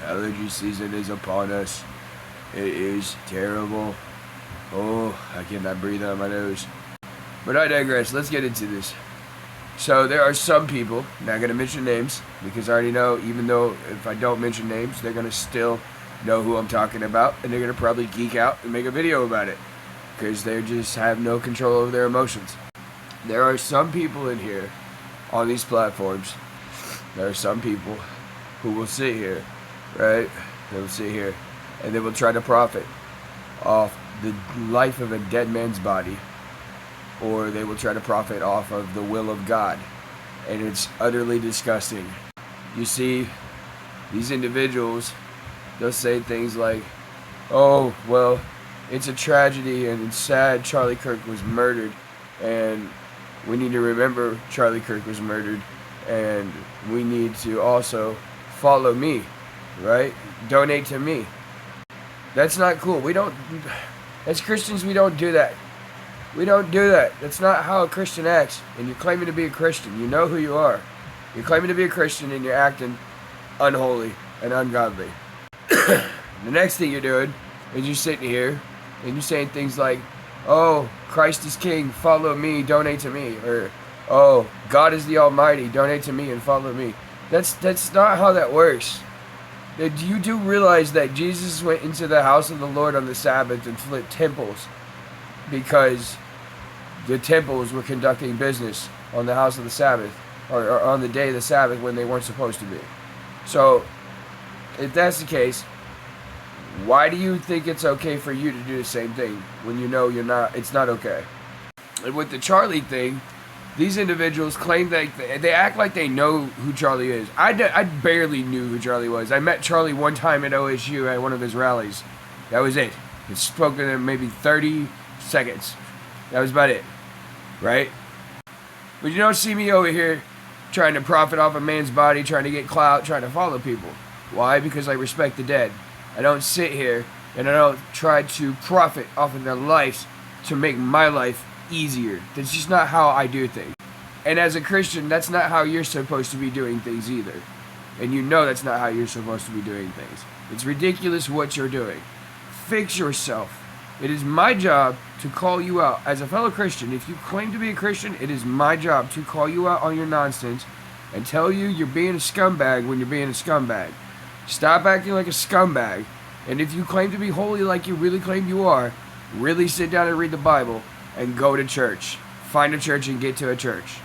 Allergy season is upon us. It is terrible. Oh, I cannot breathe out my nose. But I digress. Let's get into this. So there are some people, not going to mention names, because I already know, even though if I don't mention names, they're going to still know who I'm talking about, and they're going to probably geek out and make a video about it, because they just have no control over their emotions. There are some people in here, on these platforms, there are some people who will sit here, right? They will sit here, and they will try to profit off the life of a dead man's body, or they will try to profit off of the will of God, and it's utterly disgusting. You see, these individuals, they'll say things like, oh, well, it's a tragedy and it's sad Charlie Kirk was murdered, and we need to remember Charlie Kirk was murdered, and we need to also follow me, right? Donate to me. That's not cool. As Christians, we don't do that. We don't do that. That's not how a Christian acts. And you're claiming to be a Christian. You know who you are. You're claiming to be a Christian and you're acting unholy and ungodly. The next thing you're doing is you're sitting here and you're saying things like, oh, Christ is King, follow me, donate to me. Or, oh, God is the Almighty, donate to me and follow me. That's not how that works. You do realize that Jesus went into the house of the Lord on the Sabbath and flipped temples because the temples were conducting business on the house of the Sabbath, or on the day of the Sabbath when they weren't supposed to be. So, if that's the case, why do you think it's okay for you to do the same thing when you know it's not okay? And with the Charlie thing, these individuals claim that they act like they know who Charlie is. I barely knew who Charlie was. I met Charlie one time at OSU at one of his rallies. That was it. I spoke to him maybe 30 seconds. That was about it. Right? But you don't see me over here trying to profit off a man's body, trying to get clout, trying to follow people. Why? Because I respect the dead. I don't sit here and I don't try to profit off of their lives to make my life easier. That's just not how I do things. And as a Christian, that's not how you're supposed to be doing things either. And you know that's not how you're supposed to be doing things. It's ridiculous what you're doing. Fix yourself. It is my job to call you out. As a fellow Christian, if you claim to be a Christian, it is my job to call you out on your nonsense and tell you you're being a scumbag when you're being a scumbag. Stop acting like a scumbag. And if you claim to be holy like you really claim you are, really sit down and read the Bible and go to church. Find a church and get to a church.